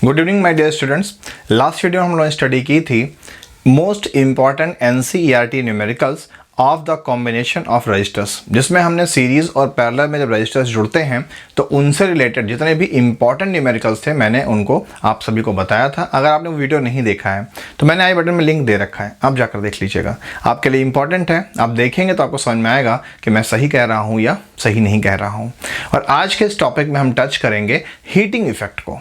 Good evening my dear students. Last video में हम लोगों ने स्टडी की थी most important NCERT numericals of the combination of resistors, जिसमें हमने सीरीज़ और पैरेलल में जब रजिस्टर्स जुड़ते हैं तो उनसे रिलेटेड जितने भी इंपॉर्टेंट न्यूमेरिकल्स थे मैंने उनको आप सभी को बताया था। अगर आपने वो वीडियो नहीं देखा है तो मैंने आई बटन में लिंक दे रखा है, आप जाकर देख लीजिएगा, आपके लिए इंपॉर्टेंट है। आप देखेंगे तो आपको समझ में आएगा कि मैं सही कह रहा हूँ या सही नहीं कह रहा हूँ। और आज के इस टॉपिक में हम टच करेंगे हीटिंग इफेक्ट को।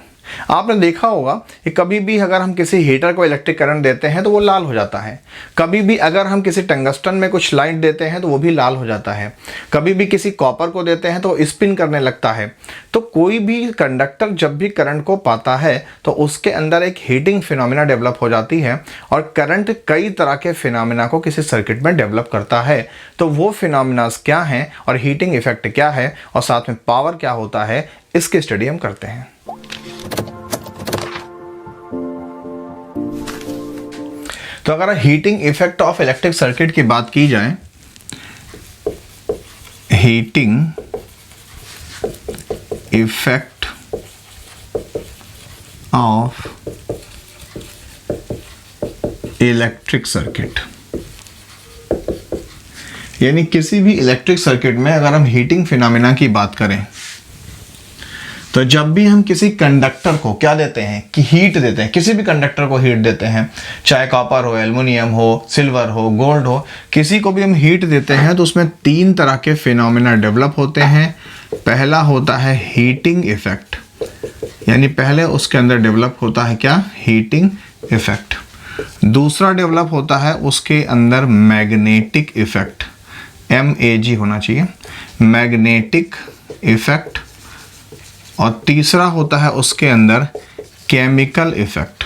आपने देखा होगा कि कभी भी अगर हम किसी हीटर को इलेक्ट्रिक करंट देते हैं तो वो लाल हो जाता है। कभी भी अगर हम किसी टंगस्टन में कुछ लाइट देते हैं तो वो भी लाल हो जाता है। कभी भी किसी कॉपर को देते हैं तो वो स्पिन करने लगता है। तो कोई भी कंडक्टर जब भी करंट को पाता है तो उसके अंदर एक हीटिंग फिनोमिना डेवलप हो जाती है और करंट कई तरह के फिनोमिना को किसी सर्किट में डेवलप करता है। तो वो फिनोमिनास क्या हैं और हीटिंग इफेक्ट क्या है और साथ में पावर क्या होता है, इसकी स्टडी हम करते हैं। तो अगर heating effect of electric circuit की बात की जाए, heating effect of electric circuit, यानी किसी भी इलेक्ट्रिक सर्किट में अगर हम हीटिंग फिनोमिना की बात करें तो जब भी हम किसी कंडक्टर को क्या देते हैं कि हीट देते हैं, किसी भी कंडक्टर को हीट देते हैं, चाहे कॉपर हो, एल्युमिनियम हो, सिल्वर हो, गोल्ड हो, किसी को भी हम हीट देते हैं तो उसमें तीन तरह के फिनोमिना डेवलप होते हैं। पहला होता है हीटिंग इफेक्ट, यानी पहले उसके अंदर डेवलप होता है क्या, हीटिंग इफेक्ट। दूसरा डेवलप होता है उसके अंदर मैग्नेटिक इफेक्ट, MAG होना चाहिए, मैग्नेटिक इफेक्ट। और तीसरा होता है उसके अंदर केमिकल इफेक्ट।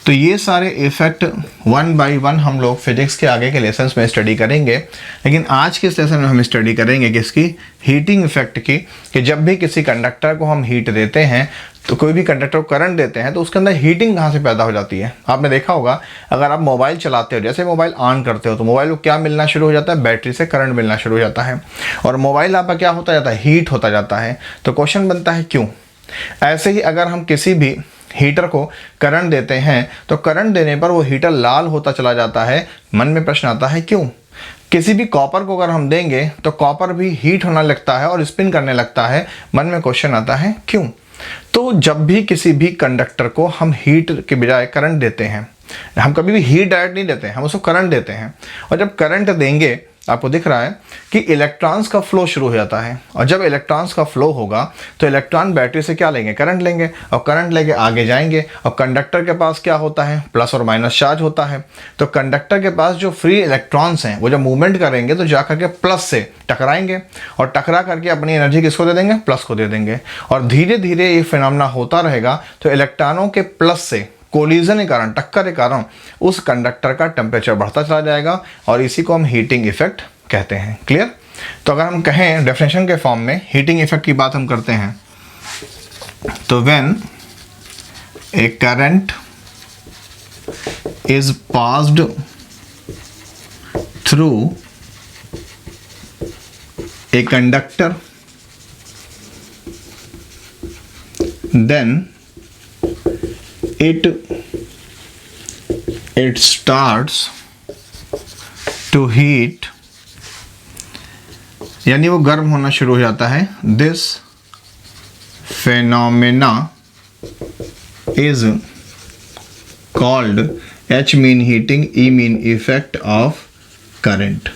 तो ये सारे इफेक्ट वन बाय वन हम लोग फिजिक्स के आगे के लेसन्स में स्टडी करेंगे, लेकिन आज के इस लेसन में हम स्टडी करेंगे किसकी, हीटिंग इफेक्ट की। कि जब भी किसी कंडक्टर को हम हीट देते हैं तो कोई भी कंडक्टर को करंट देते हैं तो उसके अंदर हीटिंग कहाँ से पैदा हो जाती है। आपने देखा होगा अगर आप मोबाइल चलाते हो, जैसे मोबाइल ऑन करते हो तो मोबाइल को क्या मिलना शुरू हो जाता है, बैटरी से करंट मिलना शुरू हो जाता है और मोबाइल आपका क्या होता जाता है, हीट होता जाता है। तो क्वेश्चन बनता है क्यों। ऐसे ही अगर हम किसी भी हीटर को करंट देते हैं तो करंट देने पर वो हीटर लाल होता चला जाता है। मन में प्रश्न आता है क्यों। किसी भी कॉपर को अगर हम देंगे तो कॉपर भी हीट होने लगता है और स्पिन करने लगता है। मन में क्वेश्चन आता है क्यों। तो जब भी किसी भी कंडक्टर को हम हीट के बजाय करंट देते हैं, हम कभी भी हीट डायरेक्ट नहीं देते हैं, हम उसको करंट देते हैं। और जब करंट देंगे आपको दिख रहा है कि इलेक्ट्रॉन्स का फ्लो शुरू हो जाता है और जब इलेक्ट्रॉन्स का फ्लो होगा तो इलेक्ट्रॉन बैटरी से क्या लेंगे, करंट लेंगे और करंट लेके आगे जाएंगे। और कंडक्टर के पास क्या होता है, प्लस और माइनस चार्ज होता है। तो कंडक्टर के पास जो फ्री इलेक्ट्रॉन्स हैं वो जब मूवमेंट करेंगे तो जाकर के प्लस से टकराएंगे और टकरा करके अपनी एनर्जी किसको दे देंगे, प्लस को दे देंगे। और धीरे धीरे ये फिनोमेना होता रहेगा तो इलेक्ट्रॉनों के प्लस से कोलिजन के कारण, टक्कर के कारण उस कंडक्टर का टेम्परेचर बढ़ता चला जाएगा और इसी को हम हीटिंग इफेक्ट कहते हैं। क्लियर। तो अगर हम कहें डेफिनेशन के फॉर्म में हीटिंग इफेक्ट की बात हम करते हैं तो when a current is passed through a conductor then it starts to heat, यानी वो गर्म होना शुरू हो जाता है। This phenomena is called, H mean heating, E mean effect of current,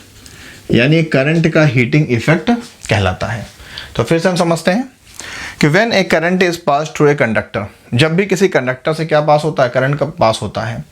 यानी करंट का हीटिंग इफेक्ट कहलाता है। तो फिर से हम समझते हैं कि when a current is pass through a conductor, जब भी किसी कंडक्टर से क्या पास होता है, करंट का पास होता है,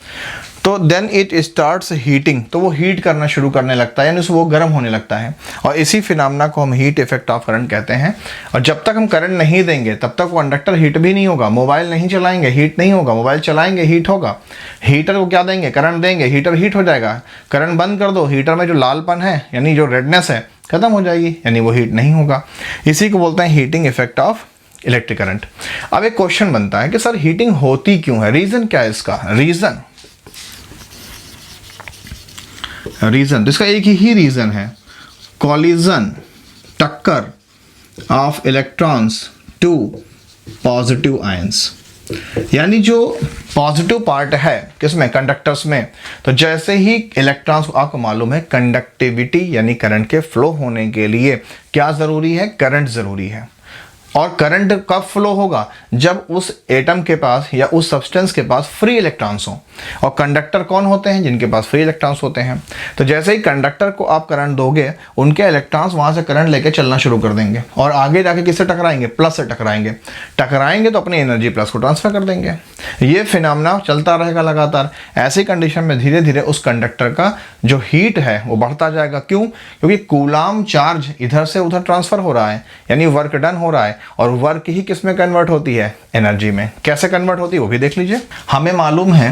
तो देन इट स्टार्ट्स हीटिंग, तो वो हीट करना शुरू करने लगता है, यानी वो गर्म होने लगता है। और इसी फिनोमेना को हम हीट इफेक्ट ऑफ करंट कहते हैं। और जब तक हम करंट नहीं देंगे तब तक वो कंडक्टर हीट भी नहीं होगा। मोबाइल नहीं चलाएंगे, हीट नहीं होगा। मोबाइल चलाएंगे, हीट होगा। हीटर को क्या देंगे, करंट देंगे, हीटर हीट हो जाएगा। करंट बंद कर दो, हीटर में जो लालपन है यानी जो रेडनेस है खत्म हो जाएगी, यानी वो हीट नहीं होगा। इसी को बोलते हैं heating effect of electric current. अब एक क्वेश्चन बनता है कि सर हीटिंग होती क्यों है, रीजन क्या है इसका। रीजन तो इसका एक ही रीजन है, कॉलिजन, टक्कर of electrons to positive ions, यानी जो पॉजिटिव पार्ट है किसमें, कंडक्टर्स में, तो जैसे ही इलेक्ट्रॉन्स, आपको मालूम है कंडक्टिविटी यानी करंट के फ्लो होने के लिए क्या ज़रूरी है, करंट ज़रूरी है। और करंट कब फ्लो होगा, जब उस एटम के पास या उस सब्सटेंस के पास फ्री इलेक्ट्रॉन्स हो। और कंडक्टर कौन होते हैं, जिनके पास फ्री इलेक्ट्रॉन्स होते हैं। तो जैसे ही कंडक्टर को आप करंट दोगे, उनके इलेक्ट्रॉन्स वहाँ से करंट लेके चलना शुरू कर देंगे और आगे जाके किससे टकराएंगे, प्लस से टकराएंगे तो अपनी एनर्जी प्लस को ट्रांसफर कर देंगे। ये फिनोमेना चलता रहेगा लगातार। ऐसी कंडीशन में धीरे धीरे उस कंडक्टर का जो हीट है वो बढ़ता जाएगा। क्यों, क्योंकि कूलाम्ब चार्ज इधर से उधर ट्रांसफर हो रहा है, यानी वर्क डन हो रहा है। और वर्क ही किस में कन्वर्ट होती है, एनर्जी में। कैसे कन्वर्ट होती है वो भी देख लीजिए। हमें मालूम है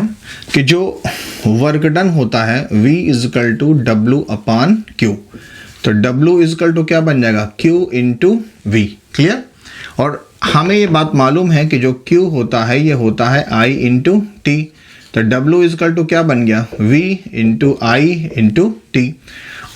कि जो वर्क डन होता है V is equal to W upon Q, तो W इजकल टू क्या बन जाएगा, Q इंटू V। क्लियर। और हमें ये बात मालूम है कि जो Q होता है ये होता है I इंटू T, तो W इजकल टू क्या बन गया, V into I into T।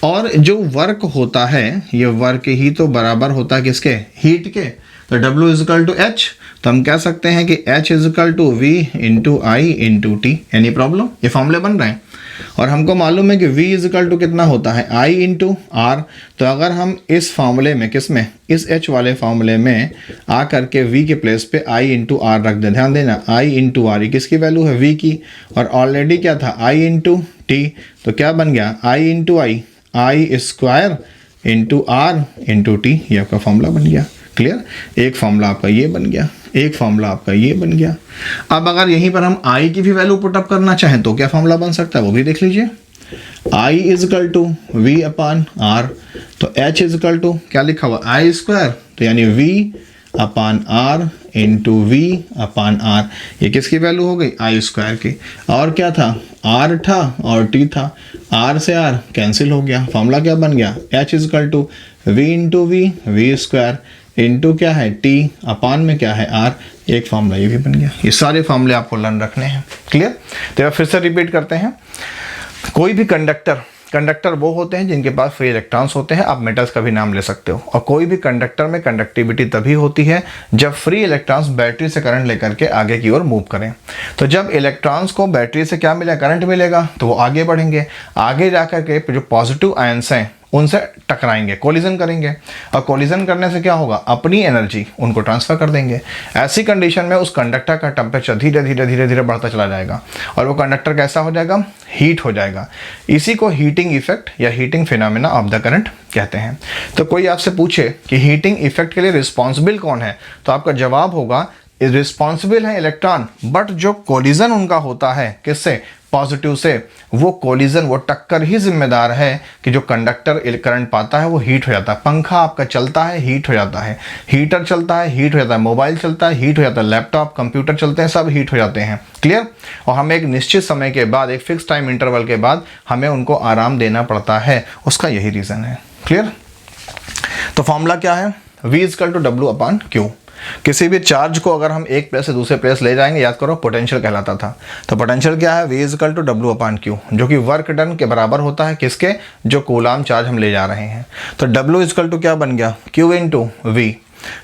और जो वर्क होता है ये वर्क ही तो बराबर होता है किसके, हीट के। तो W इजकल टू H, तो हम कह सकते हैं कि H equal to V into I into T। Any problem, ये फॉर्मूले बन रहे हैं। और हमको मालूम है कि V इजकल टू कितना होता है, I इंटू R। तो अगर हम इस फॉर्मूले में, किस में, इस H वाले फॉर्मूले में आ करके V के प्लेस पे I इंटू R रख दें, ध्यान देना I इंटू R, ये किसकी वैल्यू है, V की। और ऑलरेडी क्या था, I इंटू T, तो क्या बन गया, I into I square into R into T, ये आपका फॉर्मूला बन गया। क्लियर। एक फॉर्मूला आपका ये बन गया, एक फॉर्मूला आपका ये बन गया। अब अगर यहीं पर हम I की भी वैल्यू पुटअप करना चाहें तो क्या फॉर्मूला बन सकता है, वो भी देख लीजिए। I is equal to V upon R, तो H इजकल टू क्या लिखा हुआ, I स्क्वायर, तो यानी V upon R into V upon R। ये किसकी वैल्यू हो गई, I स्क्वायर की। और क्या था, R था और T था, R से R कैंसिल हो गया। फॉर्मूला क्या बन गया, H equal to V into V square into क्या है T अपान में क्या है R। एक फॉर्मूला ये भी बन गया। ये सारे फॉर्मूले आपको लर्न रखने हैं। क्लियर। तो फिर से रिपीट करते हैं। कोई भी कंडक्टर वो होते हैं जिनके पास फ्री इलेक्ट्रॉन्स होते हैं। आप मेटल्स का भी नाम ले सकते हो। और कोई भी कंडक्टर में कंडक्टिविटी तभी होती है जब फ्री इलेक्ट्रॉन्स बैटरी से करंट लेकर के आगे की ओर मूव करें। तो जब इलेक्ट्रॉन्स को बैटरी से क्या मिलेगा, करंट मिलेगा, तो वो आगे बढ़ेंगे। आगे जाकर के जो पॉजिटिव आयंस हैं उनसे टकराएंगे, कोलिजन करेंगे। और कोलिजन करने से क्या होगा, अपनी एनर्जी उनको ट्रांसफर कर देंगे। ऐसी कंडीशन में उस कंडक्टर का टेम्परेचर धीरे धीरे बढ़ता चला जाएगा और वो कंडक्टर कैसा हो जाएगा, हीट हो जाएगा। इसी को हीटिंग इफेक्ट या heating phenomena of the current कहते हैं। तो कोई आपसे पूछे कि हीटिंग इफेक्ट के लिए रिस्पॉन्सिबल कौन है, तो आपका जवाब होगा रिस्पॉन्सिबल है इलेक्ट्रॉन, बट जो कोलिजन उनका होता है किससे, पॉजिटिव से, वो कोलिजन, वो टक्कर ही जिम्मेदार है कि जो कंडक्टर करंट पाता है वो हीट हो जाता है। पंखा आपका चलता है, हीट हो जाता है। हीटर चलता है, हीट हो जाता है। मोबाइल चलता है, हीट हो जाता है। लैपटॉप, कंप्यूटर चलते हैं, सब हीट हो जाते हैं। क्लियर। और हमें एक निश्चित समय के बाद, एक फिक्स टाइम इंटरवल के बाद हमें उनको आराम देना पड़ता है। उसका यही रीज़न है। क्लियर। तो फॉर्मूला क्या है, V is equal to W upon Q। किसी भी चार्ज को अगर हम एक प्लेस से दूसरे प्लेस ले जाएंगे, याद करो पोटेंशियल कहलाता था। तो पोटेंशियल क्या है, V is equal to W upon Q, जो कि वर्क डन के बराबर होता है किसके, जो कूलाम्ब चार्ज हम ले जा रहे हैं। तो W इजकल टू क्या बन गया, Q इंटू V।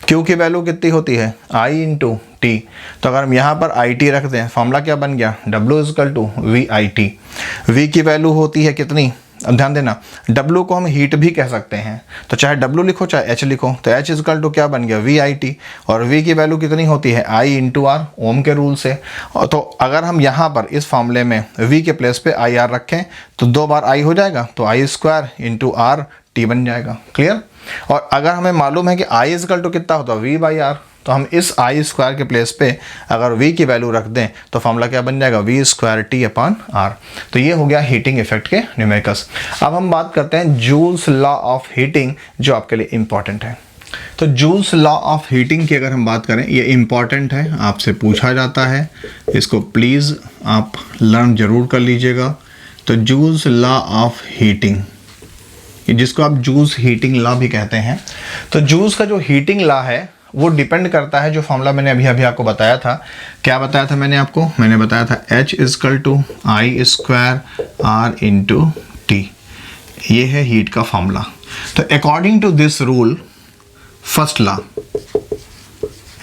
Q की वैल्यू कितनी होती है, I इंटू T। तो अगर हम यहाँ पर IT रख दें, फॉर्मूला क्या बन गया, W equal to VIT। V की वैल्यू होती है कितनी, अब ध्यान देना, W को हम हीट भी कह सकते हैं। तो चाहे W लिखो चाहे H लिखो, तो H इजकल टू क्या बन गया, VIT। और V की वैल्यू कितनी होती है, I इंटू R, ओम के रूल से। और तो अगर हम यहाँ पर इस फॉर्मूले में V के प्लेस पे IR रखें तो 2 बार I हो जाएगा, तो I square into R T बन जाएगा। क्लियर। और अगर हमें मालूम है कि I इजकल टू कितना होता है, V बाई R, तो हम इस I स्क्वायर के प्लेस पे अगर V की वैल्यू रख दें तो फॉर्मूला क्या बन जाएगा, V स्क्वायर T अपान R। तो ये हो गया हीटिंग इफेक्ट के न्यूमेरिकल्स। अब हम बात करते हैं जूल्स लॉ ऑफ हीटिंग, जो आपके लिए इंपॉर्टेंट है। तो जूल्स लॉ ऑफ हीटिंग की अगर हम बात करें, ये इंपॉर्टेंट है, आपसे पूछा जाता है, इसको प्लीज़ आप लर्न जरूर कर लीजिएगा। तो जूल्स लॉ ऑफ हीटिंग, जिसको आप जूल्स हीटिंग लॉ भी कहते हैं। तो जूल्स का जो हीटिंग लॉ है वो डिपेंड करता है, जो फॉर्मूला मैंने अभी आपको बताया था। क्या बताया था मैंने आपको, मैंने बताया था H equal to I square R into T। ये है हीट का फॉर्मूला। तो according to this rule, first law,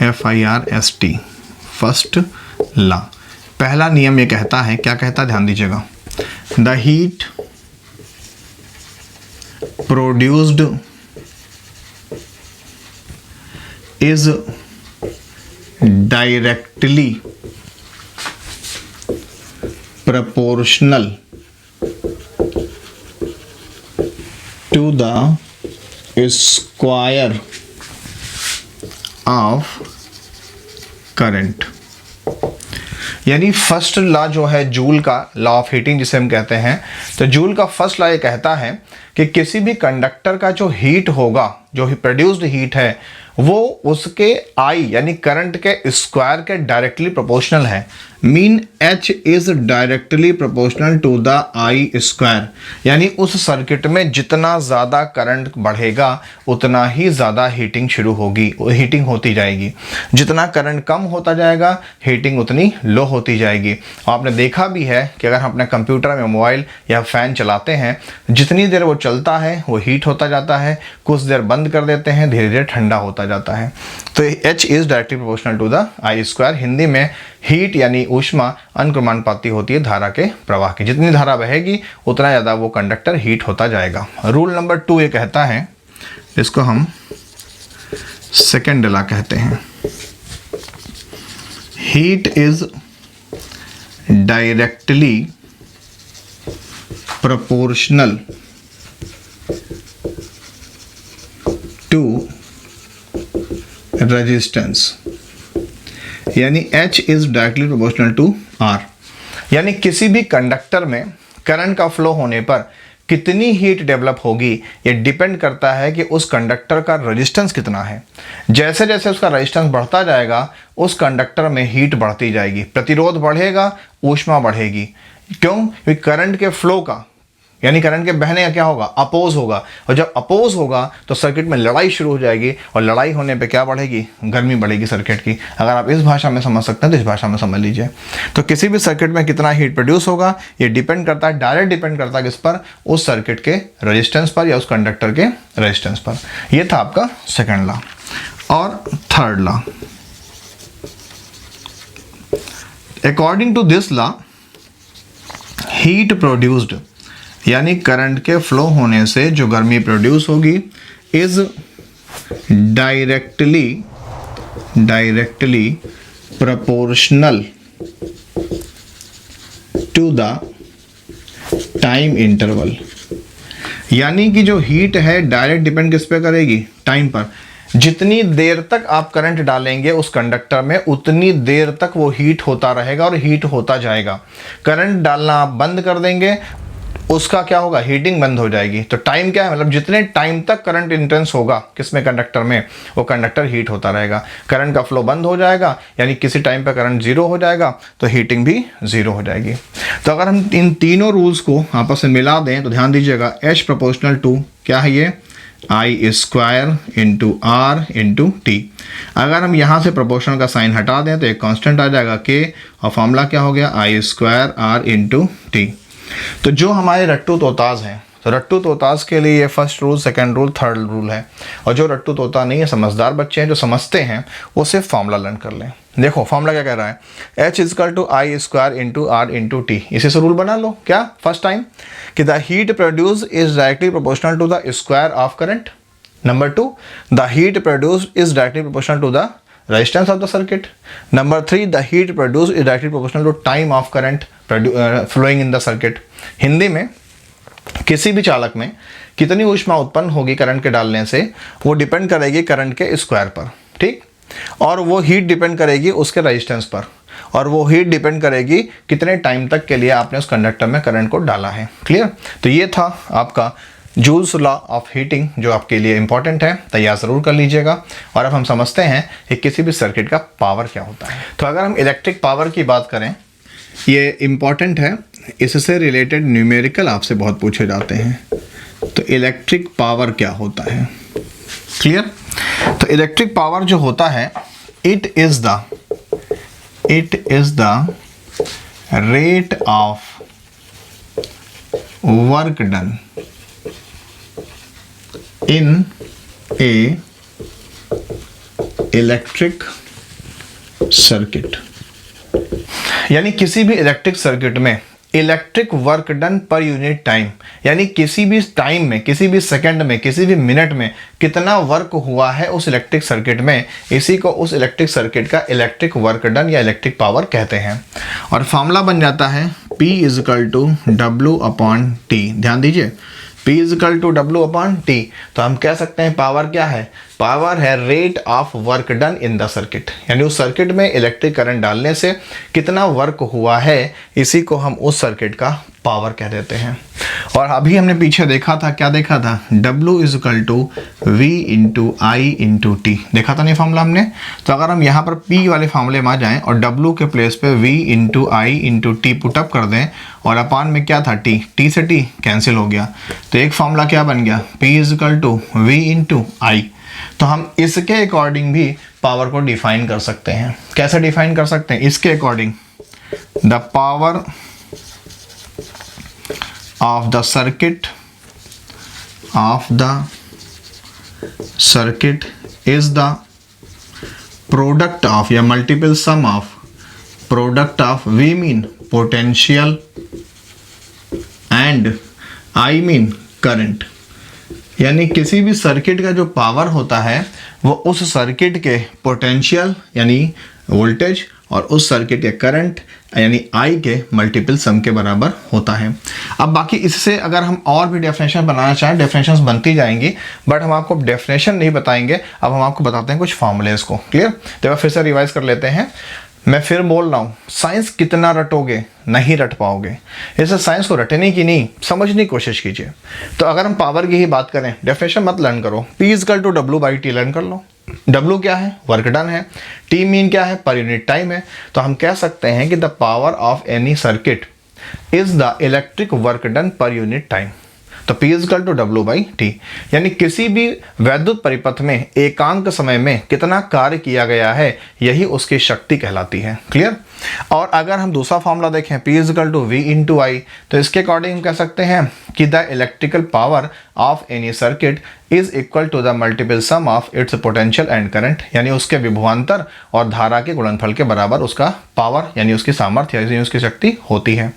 FIRST, first law. पहला नियम ये कहता है, क्या कहता है ध्यान दीजिएगा, the heat produced is directly proportional to the square of current। यानी फर्स्ट लॉ जो है जूल का लॉ ऑफ हीटिंग जिसे हम कहते हैं, तो जूल का फर्स्ट लॉ ये कहता है कि किसी भी कंडक्टर का जो हीट होगा, जो प्रोड्यूस्ड हीट है, वो उसके आई यानी करंट के स्क्वायर के डायरेक्टली प्रोपोर्शनल है। Mean H is directly proportional to the I square, यानी उस सर्किट में जितना ज़्यादा करंट बढ़ेगा उतना ही ज़्यादा हीटिंग शुरू होगी, हीटिंग होती जाएगी। जितना करंट कम होता जाएगा हीटिंग उतनी लो होती जाएगी। आपने देखा भी है कि अगर हम अपने कंप्यूटर में मोबाइल या फ़ैन चलाते हैं, जितनी देर वो चलता है वो हीट होता जाता है, कुछ देर बंद कर देते हैं, धीरे धीरे ठंडा होता जाता है। तो H is directly proportional to the I square. Hindi में हीट यानी ऊष्मा अनुक्रमानुपाती होती है धारा के प्रवाह की। जितनी धारा बहेगी उतना ज़्यादा वो कंडक्टर हीट होता जाएगा। रूल नंबर 2 ये कहता है, इसको हम सेकेंड लॉ कहते हैं, heat is directly proportional to resistance, यानी H is directly proportional to R। यानी किसी भी कंडक्टर में करंट का फ्लो होने पर कितनी हीट डेवलप होगी ये डिपेंड करता है कि उस कंडक्टर का रेजिस्टेंस कितना है। जैसे जैसे उसका रेजिस्टेंस बढ़ता जाएगा उस कंडक्टर में हीट बढ़ती जाएगी, प्रतिरोध बढ़ेगा, ऊष्मा बढ़ेगी। क्यों? क्योंकि करंट के फ्लो का यानी करंट के बहने का क्या होगा, अपोज होगा, और जब अपोज होगा तो सर्किट में लड़ाई शुरू हो जाएगी, और लड़ाई होने पे क्या बढ़ेगी, गर्मी बढ़ेगी सर्किट की। अगर आप इस भाषा में समझ सकते हैं तो इस भाषा में समझ लीजिए। तो किसी भी सर्किट में कितना हीट प्रोड्यूस होगा ये डिपेंड करता है, डायरेक्ट डिपेंड करता है किस पर, उस सर्किट के रेजिस्टेंस पर या उस कंडक्टर के रेजिस्टेंस पर। यह था आपका सेकेंड लॉ। और third law, according to this law heat produced यानी करंट के फ्लो होने से जो गर्मी प्रोड्यूस होगी is directly proportional to the time interval. यानी कि जो हीट है डायरेक्ट डिपेंड किस पे करेगी, टाइम पर। जितनी देर तक आप करंट डालेंगे उस कंडक्टर में उतनी देर तक वो हीट होता रहेगा और हीट होता जाएगा। करंट डालना आप बंद कर देंगे उसका क्या होगा, हीटिंग बंद हो जाएगी। तो टाइम क्या है, मतलब जितने टाइम तक करंट इंटेंस होगा किसमें, कंडक्टर में, वो कंडक्टर हीट होता रहेगा। करंट का फ्लो बंद हो जाएगा यानी किसी टाइम पर करंट जीरो हो जाएगा तो हीटिंग भी जीरो हो जाएगी। तो अगर हम इन तीनों रूल्स को आपस में मिला दें तो ध्यान दीजिएगा, H प्रोपोर्शनल टू क्या है ये, I square into R into T. अगर हम यहाँ से प्रोपोर्शनल का साइन हटा दें तो एक कांस्टेंट आ जाएगा K, और फॉर्मूला क्या हो गया, आई स्क्वायर आर इंटू टी। तो जो हमारे रट्टू तोताज हैं, तो रट्टू तोताज के लिए ये first rule, second rule, third rule है। और जो रट्टू तोता नहीं है, समझदार बच्चे हैं जो समझते हैं, वो सिर्फ फॉर्मूला लर्न कर लें। देखो फॉर्मूला क्या कह रहा है, H equal to I square into R into T. इसी से रूल बना लो क्या, फर्स्ट टाइम कि the heat produce is directly proportional to the square of current. Number 2, the heat produce is directly proportional to the resistance of the circuit. Number 3, the heat produced is directly proportional to time of current flowing in the circuit. Hindi में किसी भी चालक में कितनी ऊष्मा उत्पन्न होगी current के डालने से वो डिपेंड करेगी करंट के स्क्वायर पर, ठीक, और वो हीट डिपेंड करेगी उसके रेजिस्टेंस पर, और वो हीट डिपेंड करेगी कितने टाइम तक के लिए आपने उस कंडक्टर में करंट को डाला है। क्लियर? तो ये था आपका जूल्स लॉ ऑफ हीटिंग जो आपके लिए इंपॉर्टेंट है, तैयार ज़रूर कर लीजिएगा। और अब हम समझते हैं कि किसी भी सर्किट का पावर क्या होता है। तो अगर हम इलेक्ट्रिक पावर की बात करें, ये इंपॉर्टेंट है, इससे रिलेटेड न्यूमेरिकल आपसे बहुत पूछे जाते हैं। तो इलेक्ट्रिक पावर क्या होता है, क्लियर? तो इलेक्ट्रिक पावर जो होता है, it is the rate of work done in a electric circuit, यानी किसी भी इलेक्ट्रिक सर्किट में electric work done per unit time, यानी किसी भी टाइम में, किसी भी सेकंड में, किसी भी मिनट में कितना वर्क हुआ है उस इलेक्ट्रिक सर्किट में, इसी को उस इलेक्ट्रिक सर्किट का इलेक्ट्रिक वर्क डन या इलेक्ट्रिक पावर कहते हैं। और फॉर्मूला बन जाता है P इजकल टू W/T। ध्यान दीजिए, P इजकल टू W/T। तो हम कह सकते हैं पावर क्या है? पावर है rate of work done in the circuit, यानी उस सर्किट में इलेक्ट्रिक करंट डालने से कितना वर्क हुआ है, इसी को हम उस सर्किट का पावर कह देते हैं। और अभी हमने पीछे देखा था, क्या देखा था? W equal to V into I into T देखा था नहीं फॉर्मूला हमने। तो अगर हम यहाँ पर P वाले फॉर्मूले में आ जाएं और W के प्लेस पे V into I into T put up कर दें, और अपान में क्या था? T से T कैंसिल हो गया, तो एक फॉर्मूला क्या बन गया? P is equal to V into I। तो हम इसके अकॉर्डिंग भी पावर को डिफाइन कर सकते हैं। कैसे डिफाइन कर सकते हैं? इसके according, the power of the circuit is the product of या multiple sum of product of V mean potential and I mean current, यानी किसी भी सर्किट का जो पावर होता है वो उस सर्किट के पोटेंशियल यानी वोल्टेज और उस सर्किट के करंट यानी आई के मल्टीपल सम के बराबर होता है। अब बाकी इससे अगर हम और भी डेफिनेशन बनाना चाहें, डेफिनेशंस बनती जाएंगी, बट हम आपको डेफिनेशन नहीं बताएंगे, अब हम आपको बताते हैं कुछ फॉर्मूलेस को। क्लियर? तो फिर से रिवाइज कर लेते हैं। मैं फिर बोल रहा हूँ, साइंस कितना रटोगे, नहीं रट पाओगे। इसे साइंस को रटने की नहीं, समझने की कोशिश कीजिए। तो अगर हम पावर की ही बात करें, डेफिनेशन मत लर्न करो, P is equal to W/T learn कर लो। W क्या है? वर्क डन है। T मीन क्या है? पर यूनिट टाइम है। तो हम कह सकते हैं कि the power of any circuit is the electric work done per unit time. तो P इजकल टू W/T, यानी किसी भी वैद्युत परिपथ में एकांक समय में कितना कार्य किया गया है, यही उसकी शक्ति कहलाती है। क्लियर? और अगर हम दूसरा फॉर्मूला देखें, P is equal to V into I, तो इसके अकॉर्डिंग हम कह सकते हैं कि the electrical power of any circuit is equal to the multiple sum of its potential and current, यानी उसके विभवांतर और धारा के गुणनफल के बराबर उसका पावर यानी उसकी सामर्थ्य यानी उसकी शक्ति होती है।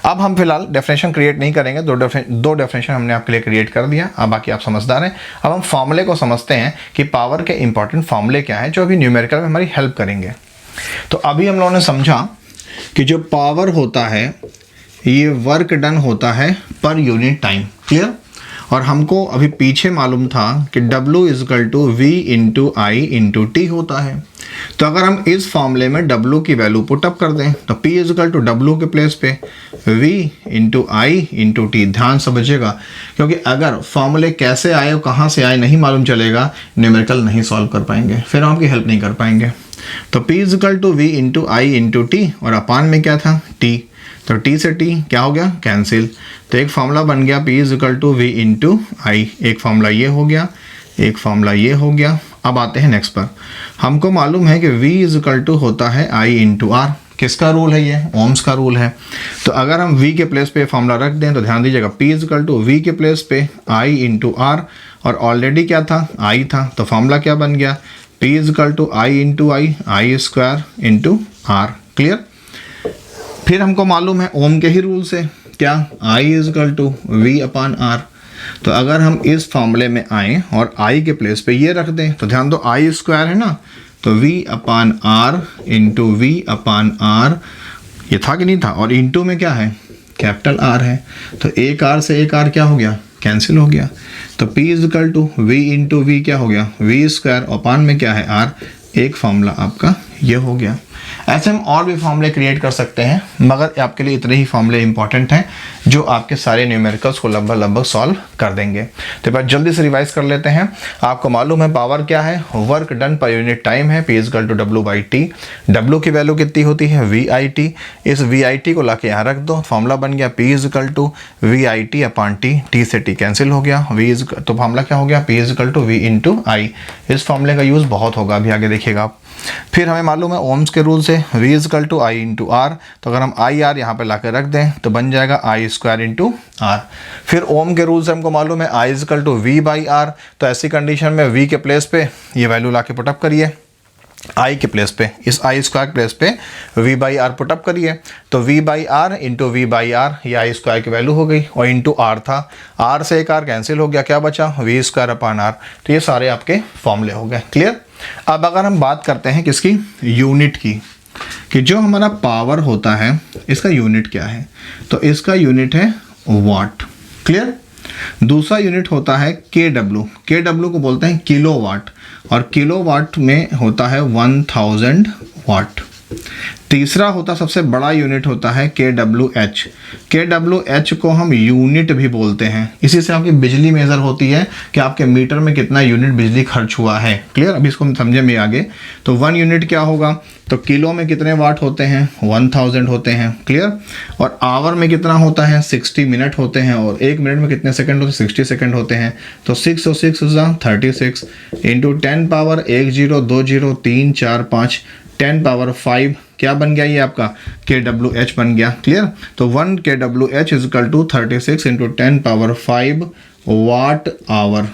अब हम फिलहाल डेफिनेशन क्रिएट नहीं करेंगे, दो डेफिनेशन हमने आपके लिए क्रिएट कर दिया। अब बाकी आप समझदार हैं। अब हम फॉर्मूले को समझते हैं कि पावर के इंपॉर्टेंट फॉर्मूले क्या हैं, जो अभी न्यूमेरिकल में हमारी हेल्प करेंगे। तो अभी हम लोगों ने समझा कि जो पावर होता है ये वर्क डन होता है पर यूनिट टाइम। क्लियर? और हमको अभी पीछे मालूम था कि W equal to V into I into T होता है। तो अगर हम इस फॉर्मूले में W की वैल्यू पुटअप कर दें, तो P इजकल टू W के प्लेस पे V into I into T। ध्यान समझिएगा, क्योंकि अगर फॉर्मूले कैसे आए और कहाँ से आए नहीं मालूम चलेगा, न्यूमेरिकल नहीं सॉल्व कर पाएंगे, फिर हम आपकी हेल्प नहीं कर पाएंगे। तो P is equal to V into I into T, और अपान में क्या था? T। तो T से T क्या हो गया? कैंसिल। तो एक फॉर्मूला बन गया P is equal to V into I। एक फॉर्मूला ये हो गया, एक फॉर्मूला ये हो गया। अब आते हैं नेक्स्ट पर। हमको मालूम है कि V इजकल टू होता है I इंटू R। किसका रूल है ये? ओम्स का रूल है। तो अगर हम V के प्लेस पे फॉर्मूला रख दें, तो ध्यान दीजिएगा, P इजकल टू V के प्लेस पे I इंटू R, और ऑलरेडी क्या था? I था। तो फॉर्मूला क्या बन गया? P is equal to I into I square into R। Clear? फिर हमको मालूम है ओम के ही रूल से, क्या? I is equal to V upon R। तो अगर हम इस फॉर्मूले में आए और I के प्लेस पे ये रख दें, तो ध्यान दो I स्क्वायर है ना, तो V upon R into V upon R, ये था कि नहीं था? और इंटू में क्या है? कैपिटल R है। तो एक R से एक R क्या हो गया? कैंसिल हो गया। तो P is equal to V into V क्या हो गया? V स्क्वायर, अपान में क्या है? R। एक फॉर्मूला आपका ये हो गया। ऐसे हम और भी फॉर्मूले क्रिएट कर सकते हैं, मगर आपके लिए इतने ही फॉर्मूले इंपॉर्टेंट हैं जो आपके सारे न्यूमेरिकल्स को लगभग सॉल्व कर देंगे। तो एक बार जल्दी से रिवाइज कर लेते हैं। आपको मालूम है पावर क्या है? Work done per unit time है, P is equal to W/T। W की वैल्यू कितनी होती है? VIT। इस VIT को लाके यहाँ रख दो, फॉर्मूला बन गया P is equal to VIT upon T। T से T कैंसिल हो गया, तो फॉर्मूला क्या हो गया? P is equal to V into I। इस फॉर्मूले का यूज़ बहुत होगा, अभी आगे देखिएगा आप। फिर हमें मालूम है ओम्स के रूल से V is equal to I into R। तो अगर हम IR यहाँ पे ला के रख दें, तो बन जाएगा I स्क्वायर इंटू R। फिर ओम के रूल से हमको मालूम है I is equal to V by R। तो ऐसी कंडीशन में V के प्लेस पे ये वैल्यू ला के पुटअप करिए, आई के प्लेस पे, इस आई स्क्वायर के प्लेस पे वी बाई आर पुटअप करिए, तो V by R into V by R, ये आई स्क्वायर की वैल्यू हो गई, और इंटू आर था, आर से एक आर कैंसिल हो गया, क्या बचा वी स्क्वायर अपान आर। तो ये सारे आपके फॉर्मूले हो गए। क्लियर। अब अगर हम बात करते हैं किसकी, यूनिट की, कि जो हमारा पावर होता है इसका यूनिट क्या है, तो इसका यूनिट है वाट। क्लियर। दूसरा यूनिट होता है के डब्ल्यू, के डब्ल्यू को बोलते हैं किलो वाट, और किलो वाट में होता है 1000 वाट। तीसरा होता सबसे बड़ा यूनिट होता है के डब्ल्यू एच, के डब्ल्यू एच को हम यूनिट भी बोलते हैं, इसी से आपकी बिजली मेज़र होती है कि आपके मीटर में कितना यूनिट बिजली खर्च हुआ है। क्लियर। अभी इसको हम समझेंगे आगे। तो 1 यूनिट क्या होगा, तो किलो में कितने वाट होते हैं, 1000 होते हैं। क्लियर। और आवर में कितना होता है, 60 मिनट होते हैं, और 1 मिनट में कितने सेकंड होते हैं, 60 सेकंड होते हैं। तो 6 और 6 36 इंटू 10 पावर 1 0 2 0 3 4 5 10 पावर 5 क्या बन गया, ये आपका के डब्ल्यू एच बन गया। क्लियर। तो 1 K W H is equal to 36 into 10 power 5 watt hour.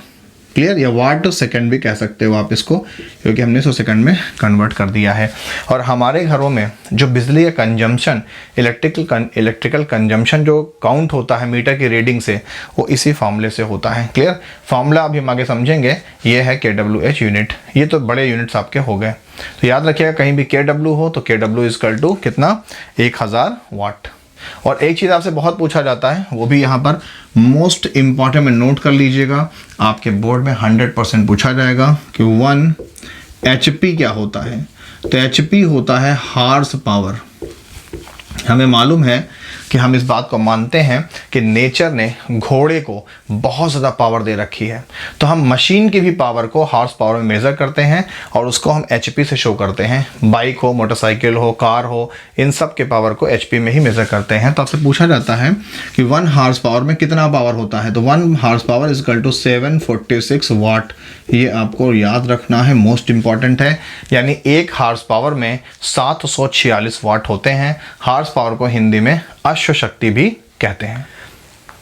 Clear. या वाट सेकंड भी कह सकते हो आप इसको, क्योंकि हमने 100 सेकंड में कन्वर्ट कर दिया है। और हमारे घरों में जो बिजली का कंजम्पशन, इलेक्ट्रिकल कंजम्पशन जो काउंट होता है मीटर की रीडिंग से, वो इसी फार्मूले से होता है। क्लियर। फार्मूला अभी हम आगे समझेंगे। ये है के डब्ल्यू एच यूनिट। ये तो बड़े यूनिट्स आपके हो गए। तो याद रखिएगा कहीं भी के डब्ल्यू हो तो के डब्ल्यू इज इक्वल टू कितना, 1000 वाट। और एक चीज़ आपसे बहुत पूछा जाता है, वो भी यहाँ पर मोस्ट इम्पॉर्टेंट में नोट कर लीजिएगा, आपके बोर्ड में 100% पूछा जाएगा कि 1 HP क्या होता है। तो HP होता है हार्स पावर। हमें मालूम है कि हम इस बात को मानते हैं कि नेचर ने घोड़े को बहुत ज़्यादा पावर दे रखी है, तो हम मशीन की भी पावर को हार्स पावर में मेज़र करते हैं और उसको हम HP से शो करते हैं। बाइक हो, मोटरसाइकिल हो, कार हो, इन सब के पावर को HP में ही मेज़र करते हैं। तो आपसे पूछा जाता है कि 1 हार्स पावर में कितना पावर होता है, तो 1 horse power is equal to 746 watt. ये आपको याद रखना है, मोस्ट इंपॉर्टेंट है। यानी 1 हार्स पावर में 746 वाट होते हैं। हार्स पावर को हिंदी में अश्व शक्ति भी कहते हैं।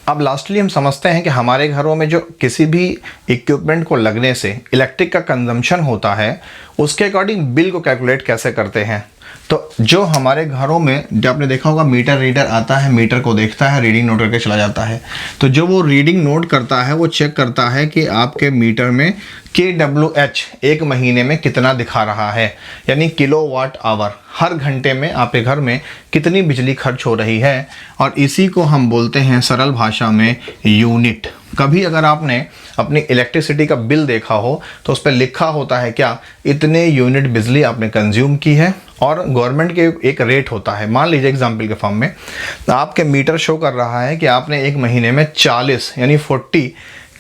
अब लास्टली हम समझते हैं कि हमारे घरों में जो किसी भी इक्विपमेंट को लगने से इलेक्ट्रिक का कंजम्पशन होता है, उसके अकॉर्डिंग बिल को कैलकुलेट कैसे करते हैं। तो जो हमारे घरों में, जब आपने देखा होगा मीटर रीडर आता है, मीटर को देखता है, रीडिंग नोट करके चला जाता है। तो जो वो रीडिंग नोट करता है वो चेक करता है कि आपके मीटर में kWh एक महीने में कितना दिखा रहा है, यानी किलो वाट आवर। हर घंटे में आपके घर में कितनी बिजली खर्च हो रही है, और इसी को हम बोलते हैं सरल भाषा में यूनिट। कभी अगर आपने अपनी इलेक्ट्रिसिटी का बिल देखा हो तो उस पर लिखा होता है क्या, इतने यूनिट बिजली आपने कंज्यूम की है, और गवर्नमेंट के एक रेट होता है। मान लीजिए एग्जांपल के फॉर्म में तो आपके मीटर शो कर रहा है कि आपने एक महीने में 40 यानी 40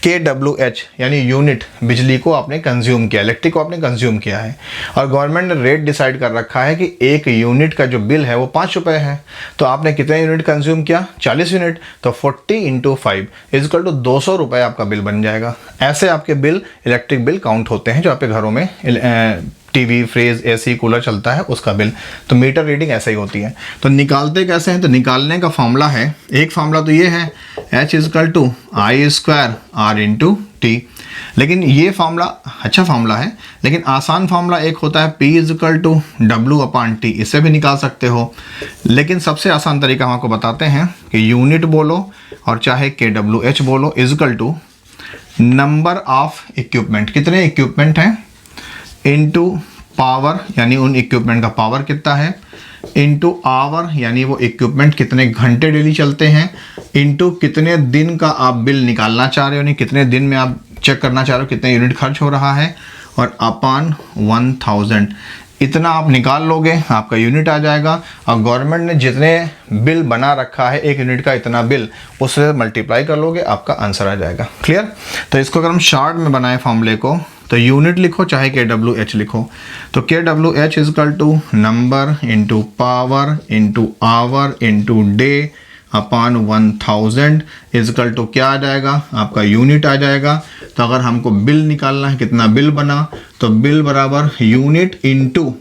kWh यानी यूनिट बिजली को आपने कंज्यूम किया, इलेक्ट्रिक को आपने कंज्यूम किया है। और गवर्नमेंट ने रेट डिसाइड कर रखा है कि एक यूनिट का जो बिल है वो 5 रुपये है। तो आपने कितने यूनिट कंज्यूम किया, 40 यूनिट। तो 40 इंटू 5 इज इक्वल टू 200 रुपये आपका बिल बन जाएगा। ऐसे आपके बिल, इलेक्ट्रिक बिल काउंट होते हैं जो आपके घरों में टीवी, फ्रिज, एसी, कूलर चलता है उसका बिल। तो मीटर रीडिंग ऐसे ही होती है। तो निकालते कैसे हैं, तो निकालने का फॉर्मूला है, एक फॉर्मूला तो ये है H is equal to I square R into T. लेकिन ये फार्मूला अच्छा फार्मूला है, लेकिन आसान फार्मूला एक होता है P is equal to W upon T, इससे भी निकाल सकते हो। लेकिन सबसे आसान तरीका हम आपको बताते हैं कि यूनिट बोलो और चाहे kWh बोलो is equal to number of equipment, कितने इक्विपमेंट हैं, इनटू पावर यानी उन इक्विपमेंट का पावर कितना है, इनटू आवर यानी वो इक्विपमेंट कितने घंटे डेली चलते हैं, इनटू कितने दिन का आप बिल निकालना चाह रहे हो, यानी कितने दिन में आप चेक करना चाह रहे हो कितने यूनिट खर्च हो रहा है, और अपान 1000। इतना आप निकाल लोगे आपका यूनिट आ जाएगा। और गवर्नमेंट ने जितने बिल बना रखा है एक यूनिट का इतना बिल, उससे मल्टीप्लाई कर लोगे आपका आंसर आ जाएगा। क्लियर। तो इसको अगर हम शॉर्ट में बनाए फॉर्मूले को, तो यूनिट लिखो चाहे kWh लिखो। तो kWh is equal to number into power into hour into day upon 1000 is equal to क्या आ जाएगा, आपका यूनिट आ जाएगा। तो अगर हमको बिल निकालना है कितना बिल बना, तो बिल बराबर यूनिट इंटू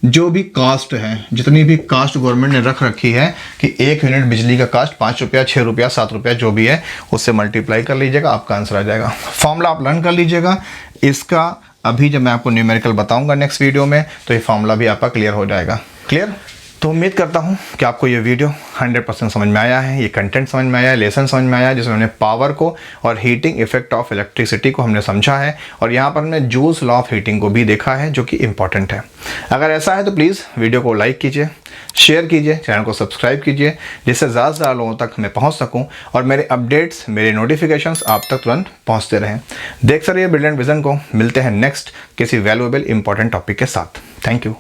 जो भी कास्ट है, जितनी भी कास्ट गवर्नमेंट ने रख रखी है कि एक यूनिट बिजली का कास्ट 5 रुपया, 6 रुपया, 7 रुपया जो भी है, उससे मल्टीप्लाई कर लीजिएगा, आपका आंसर आ जाएगा। फॉर्मूला आप लर्न कर लीजिएगा। इसका अभी जब मैं आपको न्यूमेरिकल बताऊंगा नेक्स्ट वीडियो में तो ये फॉर्मूला भी आपका क्लियर हो जाएगा। क्लियर? तो उम्मीद करता हूँ कि आपको ये वीडियो 100% समझ में आया है, ये कंटेंट समझ में आया है, लेसन समझ में आया है, जिसमें हमने पावर को और हीटिंग इफेक्ट ऑफ इलेक्ट्रिसिटी को हमने समझा है और यहाँ पर हमने जूल्स लॉ ऑफ हीटिंग को भी देखा है जो कि इंपॉर्टेंट है। अगर ऐसा है तो प्लीज़ वीडियो को लाइक कीजिए, शेयर कीजिए, चैनल को सब्सक्राइब कीजिए, जिससे ज़्यादा से ज़्यादा लोगों तक मैं पहुँच सकूँ और मेरे अपडेट्स, मेरे नोटिफिकेशंस आप तक तुरंत पहुँचते रहें। देखते रहिए ब्रिलियंट विजन को। मिलते हैं नेक्स्ट किसी वैल्यूएबल इंपॉर्टेंट टॉपिक के साथ। Thank you.